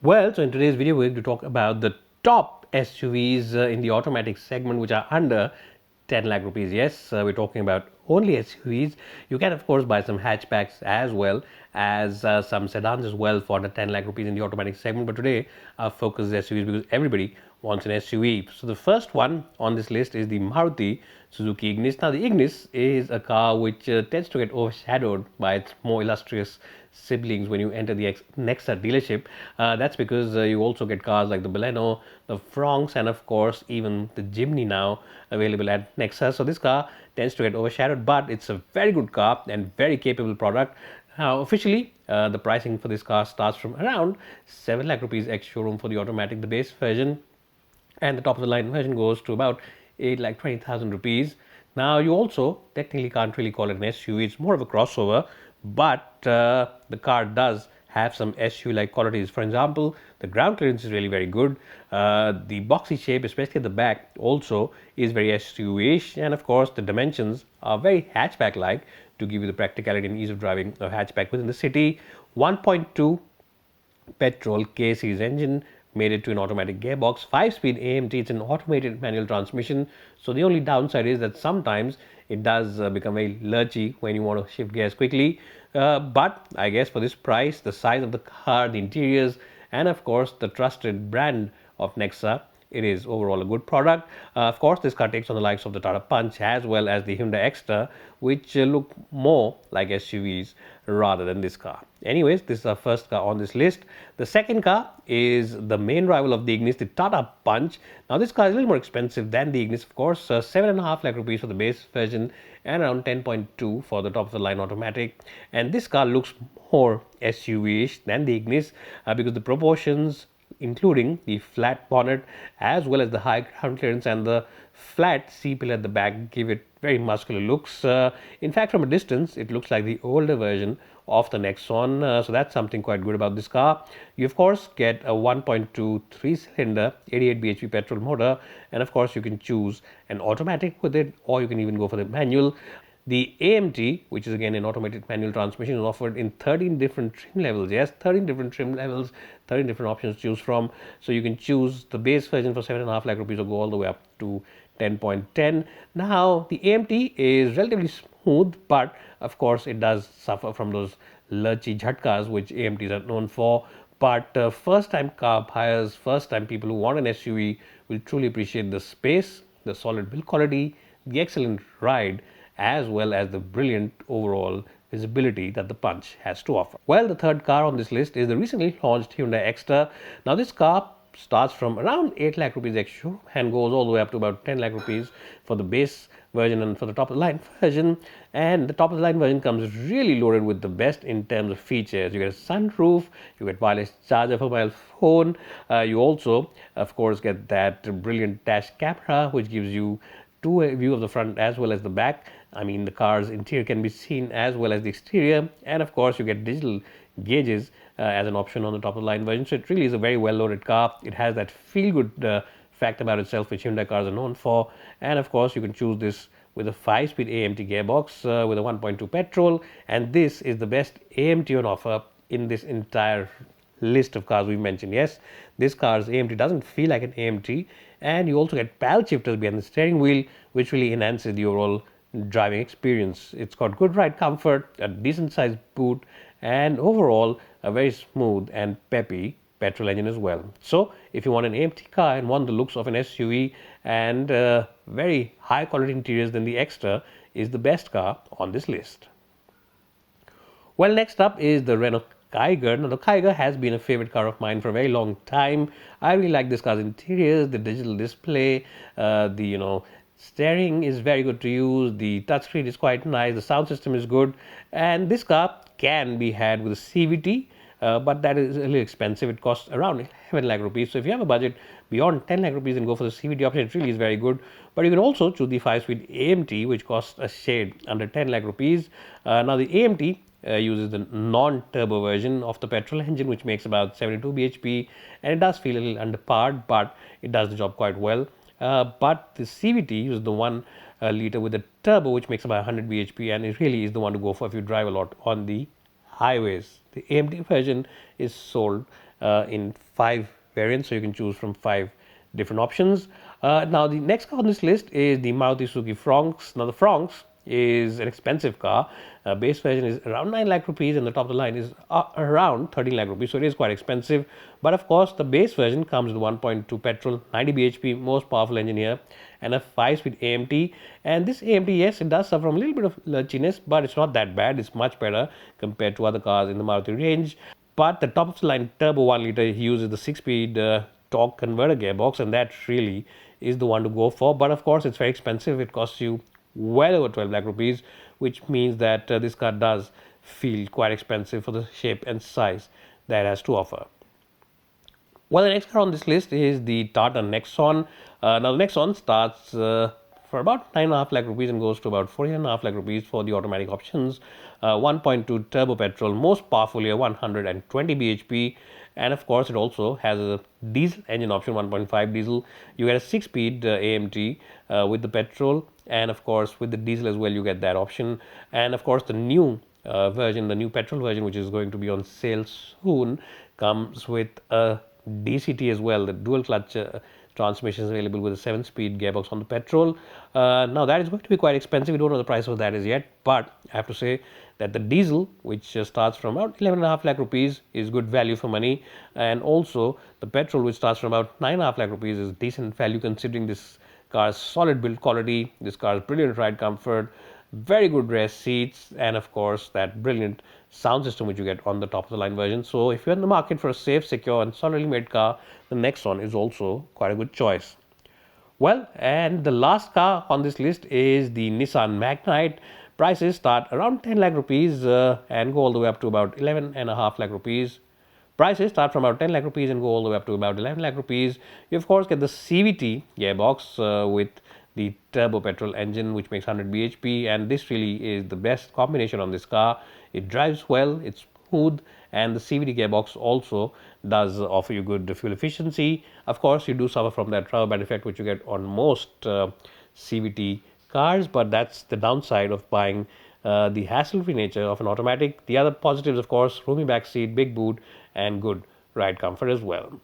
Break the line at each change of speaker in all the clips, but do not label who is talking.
Well, so in today's video, we're going to talk about the top SUVs in the automatic segment, which are under 10 lakh rupees. Yes, we're talking about only SUVs. You can, of course, buy some hatchbacks as well as some sedans as well for under 10 lakh rupees in the automatic segment. But today, our focus is SUVs because everybody wants an SUV. So the first one on this list is the Maruti Suzuki Ignis. Now, the Ignis is a car which tends to get overshadowed by its more illustrious siblings when you enter the Nexa dealership. That's because you also get cars like the Baleno, the Fronx, and of course even the Jimny now available at Nexa. So this car tends to get overshadowed, but it's a very good car and very capable product. Now, officially, the pricing for this car starts from around 7 lakh rupees ex showroom for the automatic, the base version, and the top of the line version goes to about 8 lakh 20,000 rupees. Now, you also technically can't really call it an SUV, it's more of a crossover, but the car does have some SUV like qualities. For example, the ground clearance is really very good. The boxy shape, especially at the back, also is very SUV ish, and of course, the dimensions are very hatchback like to give you the practicality and ease of driving a hatchback within the city. 1.2 petrol K series engine made it to an automatic gearbox, 5-speed AMT. It's an automated manual transmission. So the only downside is that sometimes it does become very lurchy when you want to shift gears quickly. But I guess for this price, the size of the car, the interiors, and of course the trusted brand of Nexa, it is overall a good product. Of course, this car takes on the likes of the Tata Punch as well as the Hyundai Extra, which look more like SUVs rather than this car. Anyways, this is our first car on this list. The second car is the main rival of the Ignis, the Tata Punch. Now, this car is a little more expensive than the Ignis, of course, 7.5 lakh rupees for the base version and around 10.2 for the top of the line automatic. And this car looks more SUV-ish than the Ignis because the proportions, including the flat bonnet as well as the high ground clearance and the flat C-pillar at the back, give it very muscular looks. In fact, from a distance, it looks like the older version of the Nexon, so that's something quite good about this car. You of course get a 1.2 3-cylinder 88 bhp petrol motor, and of course you can choose an automatic with it, or you can even go for the manual. The AMT, which is again an automated manual transmission, is offered in 13 different trim levels. Yes, 13 different trim levels, 13 different options to choose from. So you can choose the base version for 7.5 lakh rupees or go all the way up to 10.10. Now, the AMT is relatively smooth, but of course, it does suffer from those lurchy jhatkas, which AMTs are known for. But first time car buyers, first time people who want an SUV will truly appreciate the space, the solid build quality, the excellent ride, as well as the brilliant overall visibility that the Punch has to offer. Well, the third car on this list is the recently launched Hyundai Extra. Now, this car starts from around 8 lakh rupees extra and goes all the way up to about 10 lakh rupees for the base version and for the top of the line version. And the top of the line version comes really loaded with the best in terms of features. You get a sunroof, you get wireless charger for mobile phone, you also of course get that brilliant dash camera which gives you two view of the front as well as the back. I mean, the car's interior can be seen as well as the exterior, and of course you get digital gauges as an option on the top of the line version. So it really is a very well loaded car. It has that feel good fact about itself which Hyundai cars are known for, and of course you can choose this with a 5-speed AMT gearbox with a 1.2 petrol, and this is the best AMT on offer in this entire list of cars we mentioned. Yes, this car's AMT doesn't feel like an AMT, and you also get paddle shifters behind the steering wheel, which really enhances the overall driving experience. It's got good ride comfort, a decent sized boot, and overall a very smooth and peppy petrol engine as well. So, if you want an AMT car and want the looks of an SUV and very high quality interiors, then the Extra is the best car on this list. Well, next up is the Renault Kiger. Now, the Kiger has been a favorite car of mine for a very long time. I really like this car's interiors, the digital display, the steering is very good to use. The touchscreen is quite nice. The sound system is good, and this car can be had with a CVT. But that is a little expensive. It costs around 11 lakh rupees. So if you have a budget beyond 10 lakh rupees and go for the CVT option, it really is very good. But you can also choose the 5-speed AMT, which costs a shade under 10 lakh rupees. Now the AMT uses the non-turbo version of the petrol engine, which makes about 72 bhp, and it does feel a little underpowered, but it does the job quite well. But the CVT uses the 1 liter with the turbo, which makes about 100 bhp, and it really is the one to go for if you drive a lot on the highways. The AMT version is sold in 5 variants, so you can choose from 5 different options. Now, the next car on this list is the Maruti Suzuki Fronx. Now, the Fronx is an expensive car. Base version is around 9 lakh rupees, and the top of the line is around 13 lakh rupees, so it is quite expensive. But of course, the base version comes with 1.2 petrol, 90 bhp, most powerful engine here, and a 5-speed AMT. And this AMT, yes, it does suffer from a little bit of lurchiness, but it's not that bad. It's much better compared to other cars in the Maruti range. But the top of the line turbo 1 liter uses the 6-speed torque converter gearbox, and that really is the one to go for. But of course, it's very expensive. It costs you well over 12 lakh rupees, which means that this car does feel quite expensive for the shape and size that it has to offer. Well, the next car on this list is the Tata Nexon. Now, the Nexon starts for about 9.5 lakh rupees and goes to about 14.5 lakh rupees for the automatic options. 1.2 turbo petrol, most powerful here, 120 bhp, and of course, it also has a diesel engine option, 1.5 diesel. You get a 6-speed AMT with the petrol, and of course, with the diesel as well, you get that option. And of course, the new version, the new petrol version, which is going to be on sale soon, comes with a DCT as well, the dual clutch transmission is available with a 7-speed gearbox on the petrol. Now, that is going to be quite expensive. We don't know the price of that as yet, but I have to say that the diesel, which starts from about 11.5 lakh rupees, is good value for money, and also the petrol, which starts from about 9.5 lakh rupees, is decent value considering this car's solid build quality, this car's brilliant ride comfort, very good rear seats, and of course that brilliant sound system which you get on the top of the line version. So if you're in the market for a safe, secure and solidly made car, the Nexon is also quite a good choice. Well, and the last car on this list is the Nissan Magnite. Prices start around 10 lakh rupees and go all the way up to about 11.5 lakh rupees. Prices start from about 10 lakh rupees and go all the way up to about 11 lakh rupees. You of course get the CVT gearbox with the turbo petrol engine, which makes 100 bhp, and this really is the best combination on this car. It drives well, it's smooth, and the CVT gearbox also does offer you good fuel efficiency. Of course, you do suffer from that rubber band effect which you get on most CVT cars, but that's the downside of buying the hassle-free nature of an automatic. The other positives, of course, roomy back seat, big boot, and good ride comfort as well.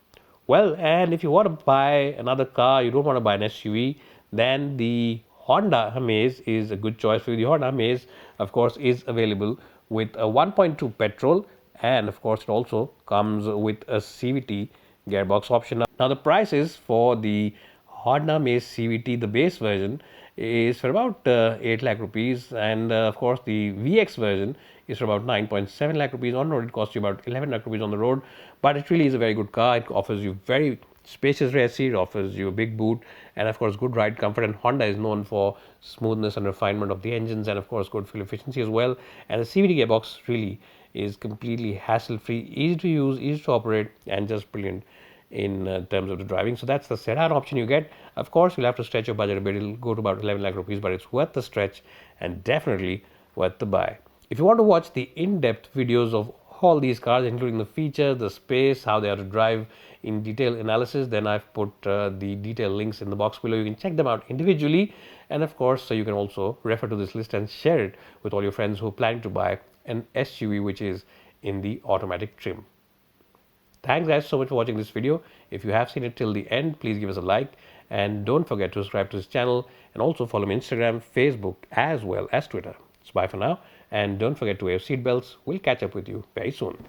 Well, and if you want to buy another car, you don't want to buy an SUV, then the Honda Amaze is a good choice for you. The Honda Amaze, of course, is available with a 1.2 petrol, and of course, it also comes with a CVT gearbox option. Now, the prices for the Honda Amaze CVT, the base version, is for about 8 lakh rupees, and of course, the VX version is for about 9.7 lakh rupees. On road, it costs you about 11 lakh rupees on the road, but it really is a very good car. It offers you very spacious rear seat, offers you a big boot, and of course good ride comfort. And Honda is known for smoothness and refinement of the engines, and of course good fuel efficiency as well. And the CVT gearbox really is completely hassle-free, easy to use, easy to operate, and just brilliant in terms of the driving. So that's the sedan option you get. Of course, you'll have to stretch your budget a bit. It'll go to about 11 lakh rupees, but it's worth the stretch and definitely worth the buy. If you want to watch the in-depth videos of all these cars, including the features, the space, how they are to drive in detail analysis, then I've put the detailed links in the box below. You can check them out individually, and of course, so you can also refer to this list and share it with all your friends who plan to buy an SUV which is in the automatic trim. Thanks guys so much for watching this video. If you have seen it till the end, please give us a like, and don't forget to subscribe to this channel, and also follow me on Instagram, Facebook as well as Twitter. So bye for now, and don't forget to wear your seatbelts. We'll catch up with you very soon.